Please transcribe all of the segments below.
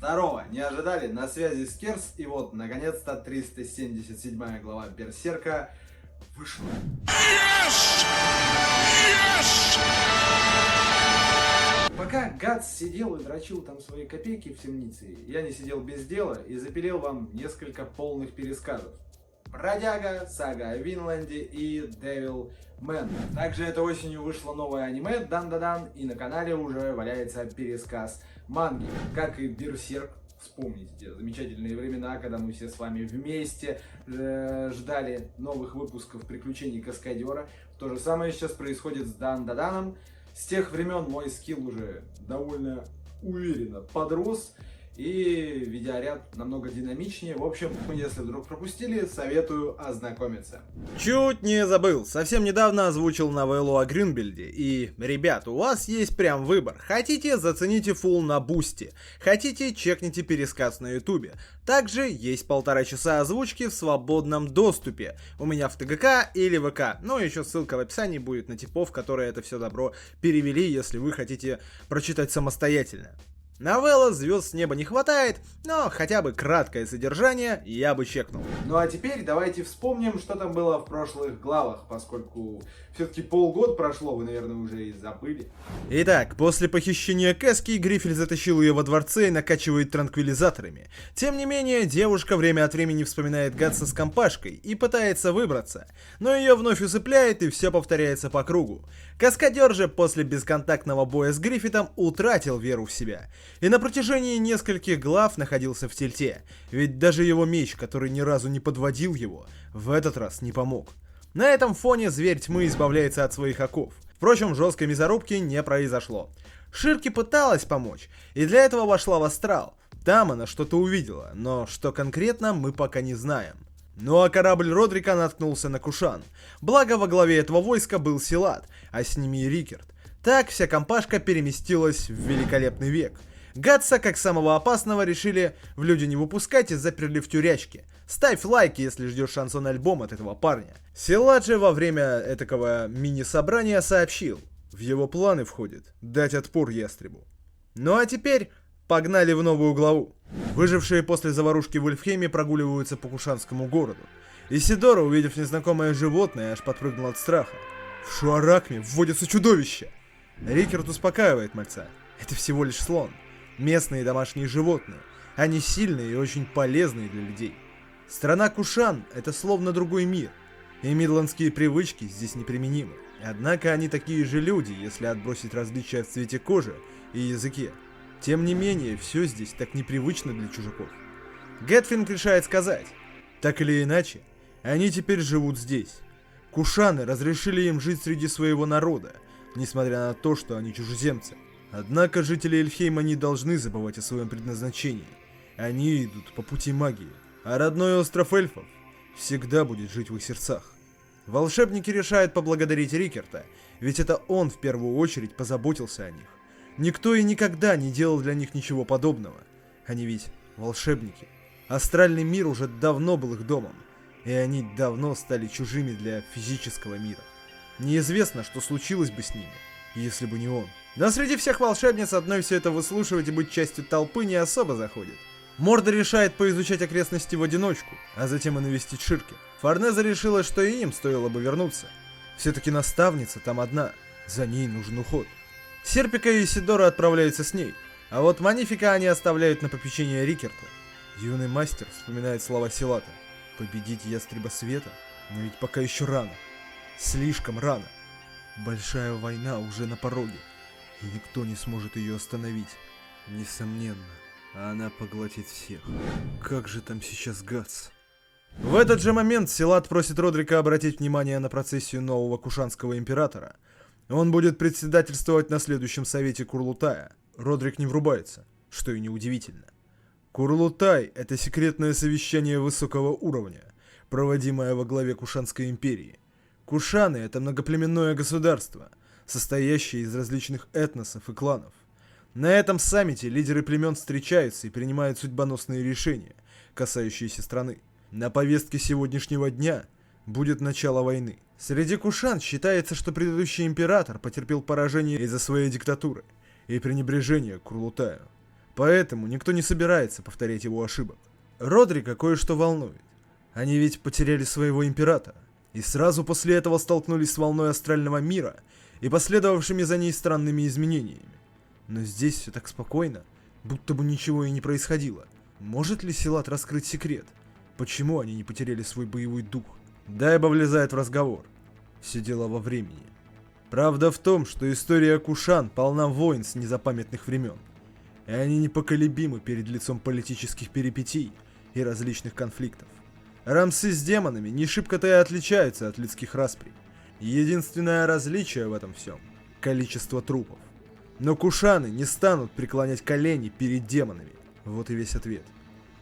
Второго не ожидали, на связи Скерс, и вот, наконец-то, 377 глава Берсерка вышла. Yes! Yes! Пока Гац сидел и дрочил там свои копейки в темнице, я не сидел без дела и запилил вам несколько полных пересказов. Бродяга, Сага о Винланде и Devil Man. Также этой осенью вышло новое аниме Дан-да-дан, и на канале уже валяется пересказ манги, как и Берсерк. Вспомните те замечательные времена, когда мы все с вами вместе ждали новых выпусков приключений Каскадера. То же самое сейчас происходит с Дан-да-даном. С тех времен мой скилл уже довольно уверенно подрос, и видеоряд намного динамичнее. В общем, если вдруг пропустили, советую ознакомиться. Чуть не забыл, совсем недавно озвучил новеллу о Грюнбельде. И, ребят, у вас есть прям выбор. Хотите, зацените фулл на бусти. Хотите, чекните пересказ на ютубе. Также есть 1,5 часа озвучки в свободном доступе. У меня в ТГК или ВК. Ну и еще ссылка в описании будет на типов, которые это все добро перевели, если вы хотите прочитать самостоятельно. Новелла звезд с неба не хватает, но хотя бы краткое содержание я бы чекнул. Ну а теперь давайте вспомним, что там было в прошлых главах, поскольку все-таки полгода прошло, вы, наверное, уже и забыли. Итак, после похищения Кэски, Грифель затащил ее во дворце и накачивает транквилизаторами. Тем не менее, девушка время от времени вспоминает Гатса с компашкой и пытается выбраться, но ее вновь усыпляет и все повторяется по кругу. Каскадер же после бесконтактного боя с Гриффитом утратил веру в себя. И на протяжении нескольких глав находился в тильте, ведь даже его меч, который ни разу не подводил его, в этот раз не помог. На этом фоне зверь тьмы избавляется от своих оков. Впрочем, жесткой мясорубки не произошло. Ширки пыталась помочь, и для этого вошла в астрал. Там она что-то увидела, но что конкретно мы пока не знаем. Ну а корабль Родрика наткнулся на Кушан. Благо во главе этого войска был Силат, а с ними и Рикерт. Так вся компашка переместилась в великолепный век. Гатса, как самого опасного, решили в люди не выпускать и заперли в тюрячке. Ставь лайк, если ждешь шансон-альбом от этого парня. Силат же во время этакого мини-собрания сообщил: в его планы входит дать отпор ястребу. Ну а теперь погнали в новую главу. Выжившие после заварушки в Ульфхейме прогуливаются по Кушанскому городу. Исидора, увидев незнакомое животное, аж подпрыгнул от страха. В Шуаракме вводится чудовище! Рикерт успокаивает мальца. Это всего лишь слон. Местные домашние животные. Они сильные и очень полезные для людей. Страна Кушан — это словно другой мир. И мидландские привычки здесь неприменимы. Однако они такие же люди, если отбросить различия в цвете кожи и языке. Тем не менее, все здесь так непривычно для чужаков. Гэтфинг решает сказать: так или иначе, они теперь живут здесь. Кушаны разрешили им жить среди своего народа, несмотря на то, что они чужеземцы. Однако жители Эльфхейма не должны забывать о своем предназначении. Они идут по пути магии, а родной остров эльфов всегда будет жить в их сердцах. Волшебники решают поблагодарить Рикерта, ведь это он в первую очередь позаботился о них. Никто и никогда не делал для них ничего подобного. Они ведь волшебники. Астральный мир уже давно был их домом, и они давно стали чужими для физического мира. Неизвестно, что случилось бы с ними, если бы не он. Но среди всех волшебниц одной все это выслушивать и быть частью толпы не особо заходит. Морда решает поизучать окрестности в одиночку, а затем и навестить Ширки. Форнеза решила, что и им стоило бы вернуться. Все-таки наставница там одна, за ней нужен уход. Серпика и Исидора отправляются с ней, а вот Манифика они оставляют на попечение Рикерта. Юный мастер вспоминает слова Силата. Победить ястреба света? Но ведь пока еще рано. Слишком рано. Большая война уже на пороге, и никто не сможет ее остановить. Несомненно, она поглотит всех. Как же там сейчас Гатс? В этот же момент Силат просит Родрика обратить внимание на процессию нового Кушанского императора. Он будет председательствовать на следующем совете Курлутая. Родрик не врубается, что и неудивительно. Курлутай — это секретное совещание высокого уровня, проводимое во главе Кушанской империи. Кушаны — это многоплеменное государство, состоящее из различных этносов и кланов. На этом саммите лидеры племен встречаются и принимают судьбоносные решения, касающиеся страны. На повестке сегодняшнего дня будет начало войны. Среди кушан считается, что предыдущий император потерпел поражение из-за своей диктатуры и пренебрежения к Курлутаю. Поэтому никто не собирается повторять его ошибок. Родрика кое-что волнует. Они ведь потеряли своего императора. И сразу после этого столкнулись с волной астрального мира и последовавшими за ней странными изменениями. Но здесь все так спокойно, будто бы ничего и не происходило. Может ли Силат раскрыть секрет? Почему они не потеряли свой боевой дух? Дайба влезает в разговор. Все дело во времени. Правда в том, что история Кушан полна войн с незапамятных времен. И они непоколебимы перед лицом политических перипетий и различных конфликтов. Рамсы с демонами не шибко-то и отличаются от людских расприй. Единственное различие в этом всем – количество трупов. Но кушаны не станут преклонять колени перед демонами. Вот и весь ответ.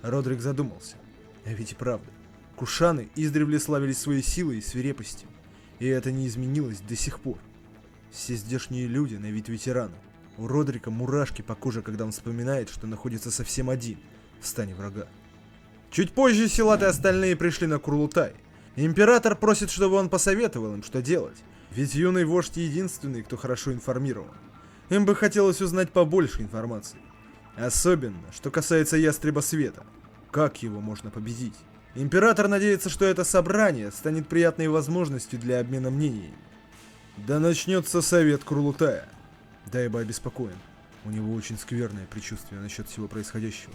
Родрик задумался. А ведь и правда. Кушаны издревле славились своей силой и свирепостью. И это не изменилось до сих пор. Все здешние люди на вид ветераны. У Родрика мурашки по коже, когда он вспоминает, что находится совсем один в стане врага. Чуть позже Силат и остальные пришли на Курлутай. Император просит, чтобы он посоветовал им, что делать. Ведь юный вождь единственный, кто хорошо информирован. Им бы хотелось узнать побольше информации. Особенно, что касается Ястреба Света. Как его можно победить? Император надеется, что это собрание станет приятной возможностью для обмена мнениями. Да начнется совет Курлутая. Дайба обеспокоен. У него очень скверное предчувствие насчет всего происходящего.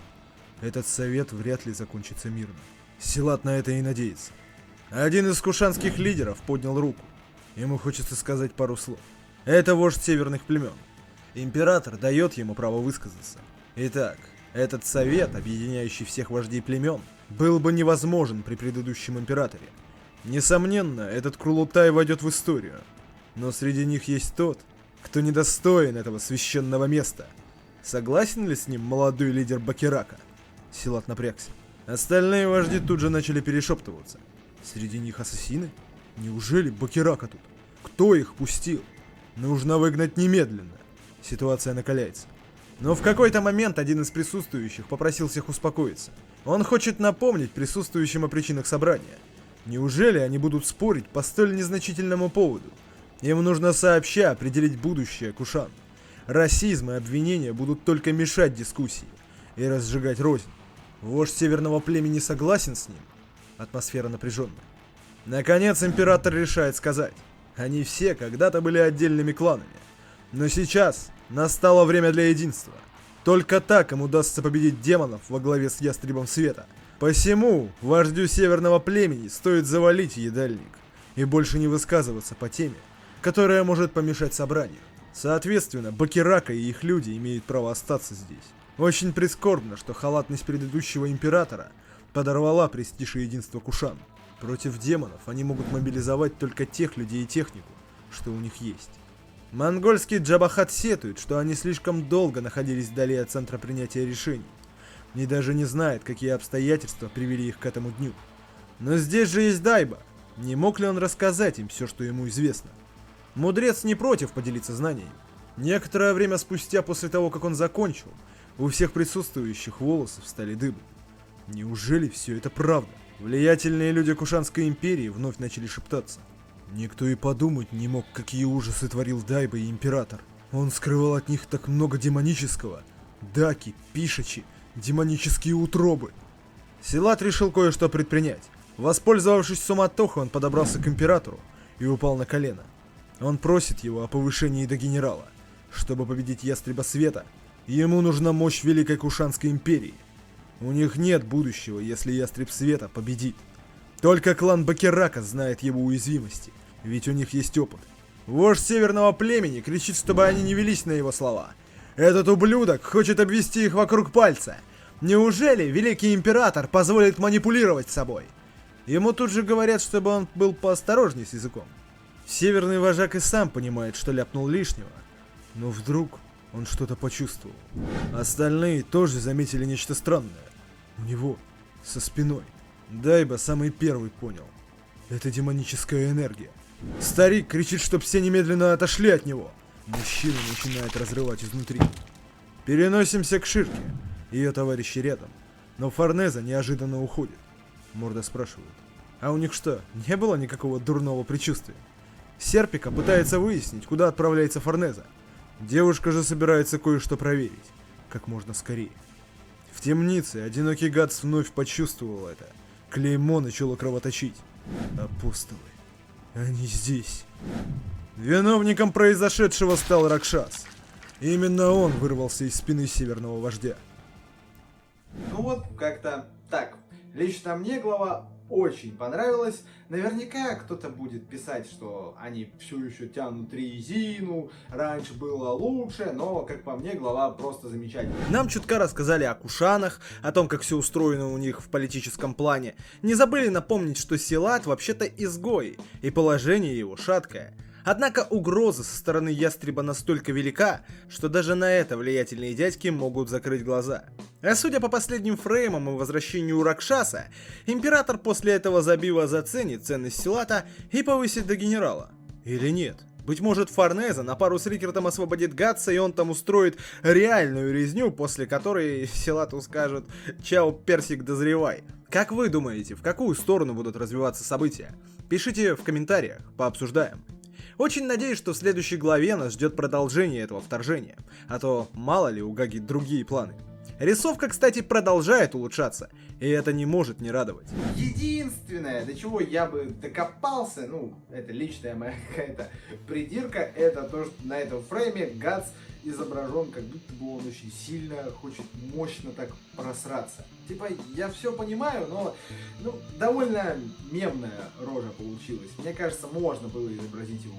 Этот совет вряд ли закончится мирно. Силат на это и надеется. Один из кушанских лидеров поднял руку. Ему хочется сказать пару слов. Это вождь северных племен. Император дает ему право высказаться. Итак, этот совет, объединяющий всех вождей племен, был бы невозможен при предыдущем императоре. Несомненно, этот Курлутай войдет в историю. Но среди них есть тот, кто недостоин этого священного места. Согласен ли с ним молодой лидер Бакирака? Силат напрягся. Остальные вожди тут же начали перешептываться. Среди них ассасины? Неужели Бакирака тут? Кто их пустил? Нужно выгнать немедленно. Ситуация накаляется. Но в какой-то момент один из присутствующих попросил всех успокоиться. Он хочет напомнить присутствующим о причинах собрания. Неужели они будут спорить по столь незначительному поводу? Им нужно сообща определить будущее Кушан. Расизм и обвинения будут только мешать дискуссии и разжигать рознь. Вождь северного племени согласен с ним? Атмосфера напряженная. Наконец император решает сказать. Они все когда-то были отдельными кланами. Но сейчас настало время для единства. Только так им удастся победить демонов во главе с Ястребом Света. Посему вождю северного племени стоит завалить едальник и больше не высказываться по теме, которая может помешать собранию. Соответственно, Бакирака и их люди имеют право остаться здесь. Очень прискорбно, что халатность предыдущего императора подорвала престиж и единство Кушан. Против демонов они могут мобилизовать только тех людей и технику, что у них есть. Монгольский Джабахат сетует, что они слишком долго находились вдали от центра принятия решений, и даже не знает, какие обстоятельства привели их к этому дню. Но здесь же есть Дайба. Не мог ли он рассказать им все, что ему известно? Мудрец не против поделиться знаниями. Некоторое время спустя после того, как он закончил, у всех присутствующих волосы встали дыбом. Неужели все это правда? Влиятельные люди Кушанской империи вновь начали шептаться. Никто и подумать не мог, какие ужасы творил Дайба и Император. Он скрывал от них так много демонического. Даки, пишачи, демонические утробы. Силат решил кое-что предпринять. Воспользовавшись суматохой, он подобрался к Императору и упал на колено. Он просит его о повышении до генерала. Чтобы победить Ястреба Света, ему нужна мощь Великой Кушанской империи. У них нет будущего, если Ястреб Света победит. Только клан Бакирака знает его уязвимости, ведь у них есть опыт. Вождь северного племени кричит, чтобы они не велись на его слова. Этот ублюдок хочет обвести их вокруг пальца. Неужели Великий Император позволит манипулировать собой? Ему тут же говорят, чтобы он был поосторожней с языком. Северный вожак и сам понимает, что ляпнул лишнего. Но вдруг он что-то почувствовал. Остальные тоже заметили нечто странное. У него, со спиной. Дайба самый первый понял. Это демоническая энергия. Старик кричит, чтоб все немедленно отошли от него. Мужчина начинает разрывать изнутри. Переносимся к Ширке. Ее товарищи рядом. Но Форнеза неожиданно уходит. Морда спрашивает. А у них что, не было никакого дурного предчувствия? Серпика пытается выяснить, куда отправляется Форнеза. Девушка же собирается кое-что проверить. как можно скорее. В темнице одинокий Гатс вновь почувствовал это. Клеймо начало кровоточить. Апостолы. Они здесь. Виновником произошедшего стал Ракшас. Именно он вырвался из спины северного вождя. Ну вот, как-то так. Лично мне глава очень понравилась. Наверняка кто-то будет писать, что они все еще тянут резину, раньше было лучше, но, как по мне, глава просто замечательная. Нам чутка рассказали о Кушанах, о том, как все устроено у них в политическом плане. Не забыли напомнить, что Силат вообще-то изгой, и положение его шаткое. Однако угроза со стороны ястреба настолько велика, что даже на это влиятельные дядьки могут закрыть глаза. А судя по последним фреймам и возвращению Ракшаса, император после этого забива заценит ценность Силата и повысит до генерала. Или нет? Быть может, Форнеза на пару с Рикертом освободит Гатса, и он там устроит реальную резню, после которой Силату скажут «Чао, персик, дозревай». Как вы думаете, в какую сторону будут развиваться события? Пишите в комментариях, пообсуждаем. Очень надеюсь, что в следующей главе нас ждет продолжение этого вторжения, а то мало ли у Гаги другие планы. Рисовка, кстати, продолжает улучшаться, и это не может не радовать. Единственное, до чего я бы докопался, ну, это личная моя какая-то придирка, это то, что на этом фрейме Гатс изображен, как будто бы он очень сильно хочет мощно так просраться. Типа, я все понимаю, но довольно мемная рожа получилась. Мне кажется, можно было изобразить его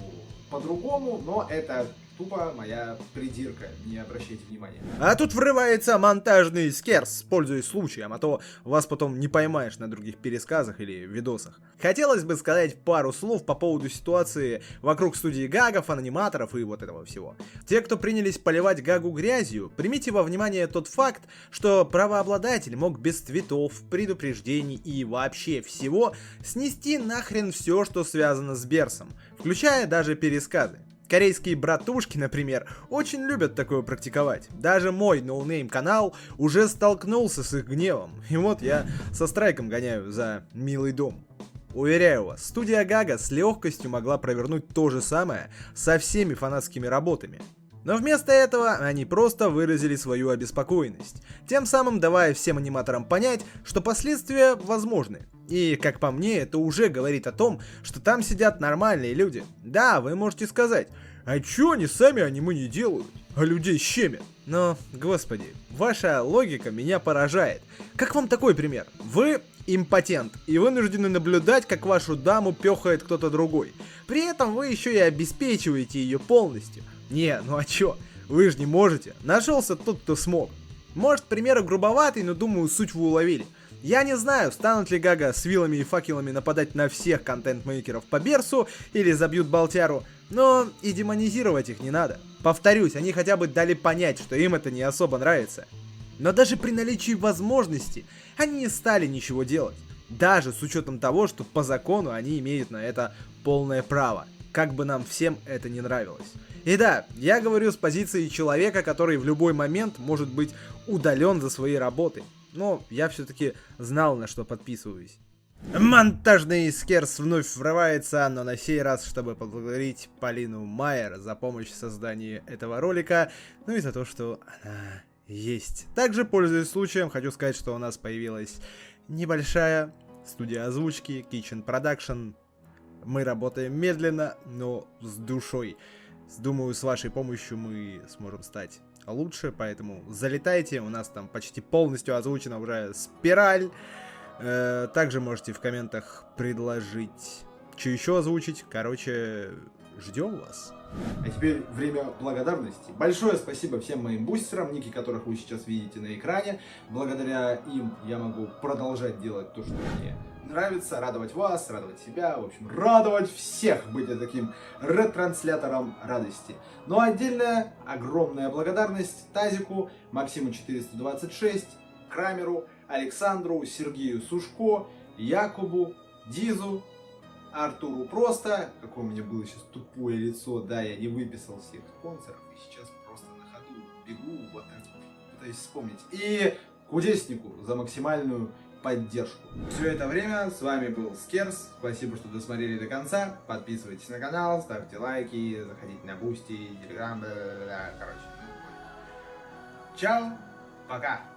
по-другому, но это тупо моя придирка, не обращайте внимания. А тут врывается монтажный скерс, пользуясь случаем, а то вас потом не поймаешь на других пересказах или видосах. Хотелось бы сказать пару слов по поводу ситуации вокруг студии Гагов, аниматоров и вот этого всего. Те, кто принялись поливать Гагу грязью, примите во внимание тот факт, что правообладатель мог без твитов, предупреждений и вообще всего снести нахрен все, что связано с Берсом, включая даже пересказы. Корейские братушки, например, очень любят такое практиковать. Даже мой ноунейм канал уже столкнулся с их гневом. И вот я со страйком гоняю за милый дом. Уверяю вас, студия Гага с легкостью могла провернуть то же самое со всеми фанатскими работами. Но вместо этого они просто выразили свою обеспокоенность, тем самым давая всем аниматорам понять, что последствия возможны. И, как по мне, это уже говорит о том, что там сидят нормальные люди. Да, вы можете сказать, а чё они сами аниме не делают, а людей щемят? Но, господи, ваша логика меня поражает. Как вам такой пример? Вы импотент и вынуждены наблюдать, как вашу даму пёхает кто-то другой. При этом вы еще и обеспечиваете ее полностью. Не, ну а чё? Вы же не можете. Нашелся тот, кто смог. Может, пример грубоватый, но думаю, суть вы уловили. Я не знаю, станут ли Гага с вилами и факелами нападать на всех контент-мейкеров по Берсу или забьют Болтяру, но и демонизировать их не надо. Повторюсь, они хотя бы дали понять, что им это не особо нравится. Но даже при наличии возможности они не стали ничего делать. Даже с учетом того, что по закону они имеют на это полное право. Как бы нам всем это не нравилось. И да, я говорю с позиции человека, который в любой момент может быть удален за свои работы. Но я все-таки знал, на что подписываюсь. Монтажный скерс вновь врывается, но на сей раз, чтобы поблагодарить Полину Майер за помощь в создании этого ролика, ну и за то, что она есть. Также, пользуясь случаем, хочу сказать, что у нас появилась небольшая студия озвучки, Kitchen Production. Мы работаем медленно, но с душой. Думаю, с вашей помощью мы сможем стать лучше, поэтому залетайте, у нас там почти полностью озвучена уже спираль. Также можете в комментах предложить, что еще озвучить. Короче, ждем вас. А теперь время благодарности. Большое спасибо всем моим бустерам, ники которых вы сейчас видите на экране. Благодаря им я могу продолжать делать то, что мне нравится, радовать вас, радовать себя, в общем, радовать всех, быть таким ретранслятором радости. Но отдельная огромная благодарность Тазику, Максиму 426, Крамеру, Александру, Сергею Сушко, Якубу, Дизу, Артуру просто, какое у меня было сейчас тупое лицо, да, я не выписал всех спонсоров, и сейчас просто на ходу бегу, вот пытаюсь вспомнить, и Кудеснику за максимальную поддержку. Все это время с вами был Скерс, спасибо, что досмотрели до конца, подписывайтесь на канал, ставьте лайки, заходите на Бусти, Телеграм, короче. Чао, пока!